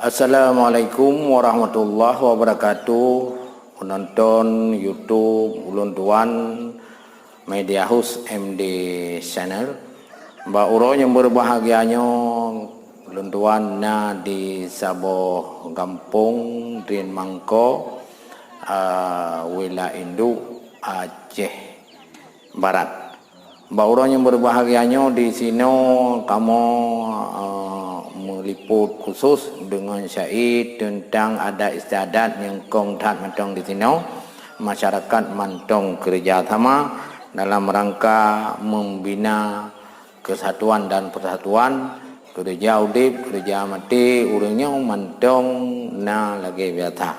Assalamualaikum warahmatullahi wabarakatuh. Penonton YouTube ulun tuan Media House MD Channel. Mbak Uro yang berbahagianya ulun tuan na di Saboh Gampung Rin Mangko wilayah Induk Aceh Barat. Mbak Uro yang berbahagianya di sini kamu meliput khusus dengan syair tentang adat istiadat yang kongtat mantong di sini masyarakat mantong kerjasama dalam rangka membina kesatuan dan persatuan kerja udip kerja mati urangnya mantong na lagi biasa.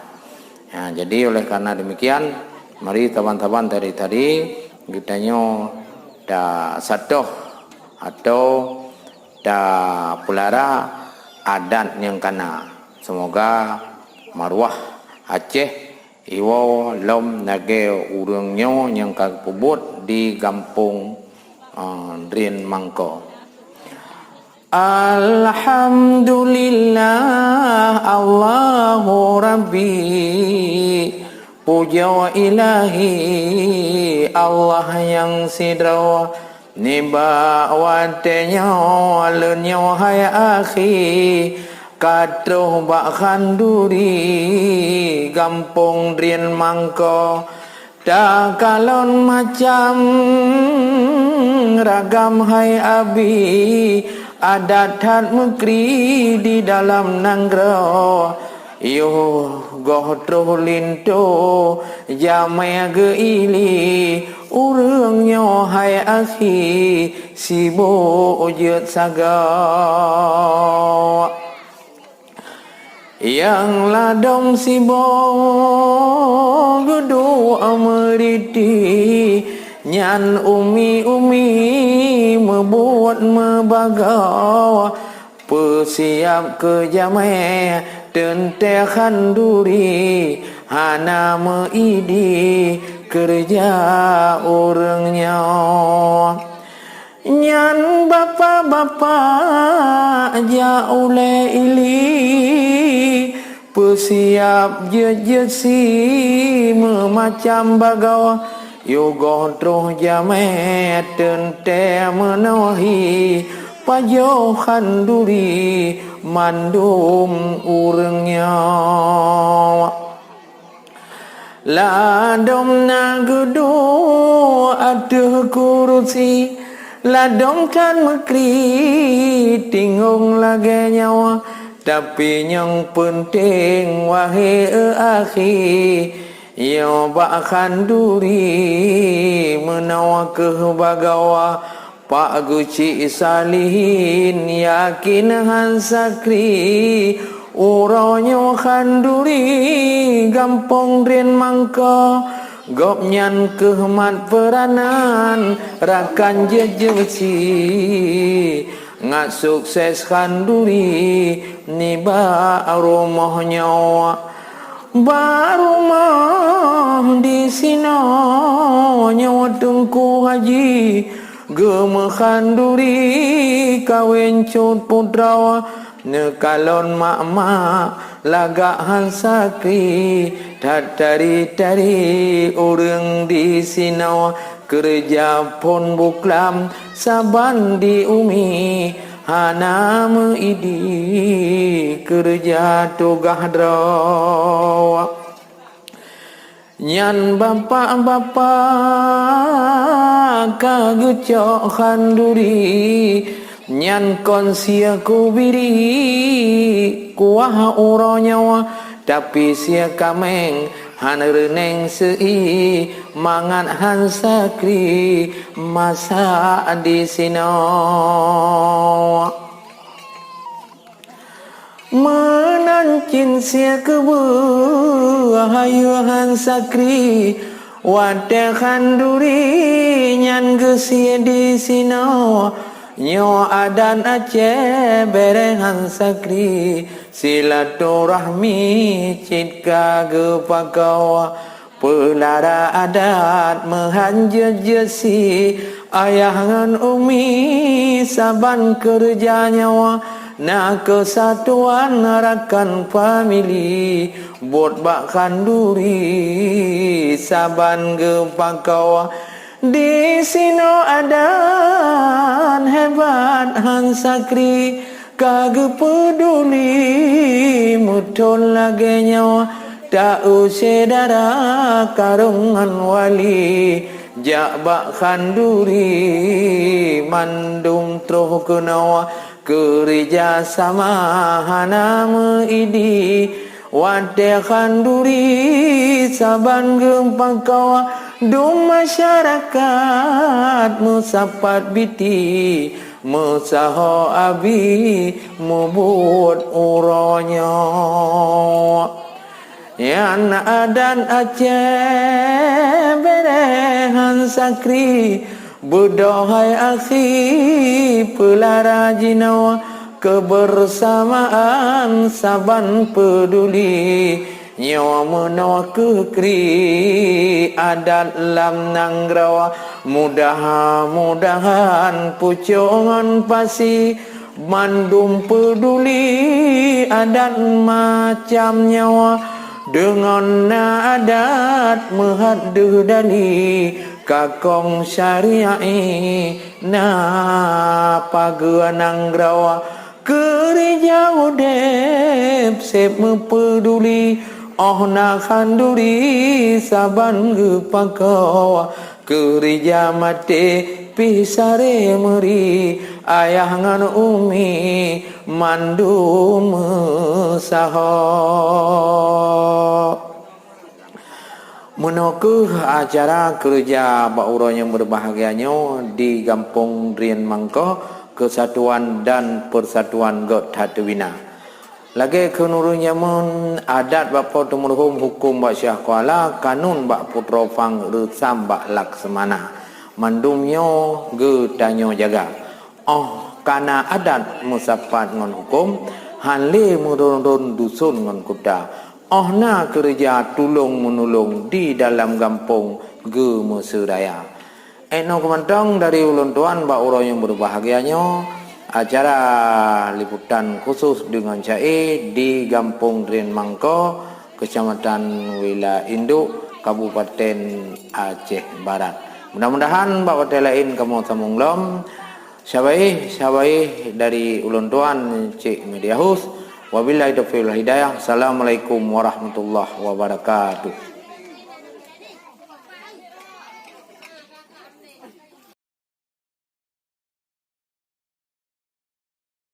Ya, jadi oleh karena demikian mari teman-teman dari tadi kitanya dah satuh atau dah pelara adat yang kana. Semoga marwah Aceh iwo lom nage urangnya yang kagpubut di kampung Rin Mangko. Alhamdulillah Allahu Rabbi, puja wa ilahi Allah yang sidra niba watenya alenya hai akhi katruh bak khanduri kampung Rin Mangko dah kalon macam ragam hai abi adat hat mekri di dalam nanggro yo goh linto jamai geili urangnya hai akhi sibo ujud saga yang ladom sibo gedu ameriti nyan umi membuat membagaw persiap ke jamai tente khanduri hana meidi kerja orangnya nyan bapa-bapa ja ule ili persiap je-jesi memacam bagaw yogo troh jame tente menahi pajo khanduri mandum urangnya ladom nagudu aduh kursi ladom kan mekri tingung lagi nyawa tapi yang penting wahai akhi yo bak khanduri menawa ke bagawa Pak Guci Salihin yakin hansakri uronyo khanduri gampong Rin Mangko gopnyan kehmat peranan rakan jejesi ngat sukses khanduri niba rumah nyawa barumah di sino nyawa tengku haji geme khanduri kawin cut putra nekalon mak-mak lagak hansakri dari orang di sino kerja pun buklam saban di umi hana meidi kerja tugah draw nyan bapak-bapak kagucok khanduri nyan konsia kubiri kuah uronyawa tapi sia kameng hanereneng sei mangan hansakri masa di sino menancin sia kebu hayu hansakri wate khanduri nyan gesia di sino nyo adan Aceh bereng hansakri silaturahmi citka gepagaw pelara adat mehanjejesi ayahan umi saban kerja nyawa na kesatuan rakan famili bot bak kanduri saban gepakau di sino adan hebat han sakri kage peduli mutun lagi nyawa tak usah darah karungan wali jak bak kanduri mandung troh kenawa kerja sama hana meidi wate kanduri saban gempang kawa dum masyarakat musapat biti musaho abi mubut uronya yan adan Aceh berehan sakri berdohai akhi pelara jinawa kebersamaan saban peduli nyawa menawa kekri adat lam nanggrawa mudah-mudahan pucongan pasi mandum peduli adat macam nyawa dengan adat mehadduh dali kakong syariai na paguan nanggrawa kerja udep sep mempeduli oh na khanduri saban gepakawa kerja mate pisare meri ayah ngan umi mandum saho menukuh acara kerja bauran yang berbahagianya di Kampung Rian Mangko Kesatuan dan Persatuan God Hatwina. Lagi kenurunya mun adat bapa tumurhum hukum bak syah kuala kanun bak putro fang resam bak laksamana. Mandumnyo ge tanyo jaga. Oh kana adat musapat ngon hukum hanle murun dusun ngon kuda. Oh na kerja tulung menulung di dalam kampung ge meseraya. Eno kemantong dari ulun tuan bak urang yang berbahagianya acara liputan khusus dengan Cai di Kampung Rian Mangko, Kecamatan Wilayah Induk, Kabupaten Aceh Barat. Mudah-mudahan bak wate lain kamu sambung lom. Syabai dari ulun tuan Cik Media Host. Wabillahi taufiq wal hidayah. Assalamualaikum warahmatullahi wabarakatuh.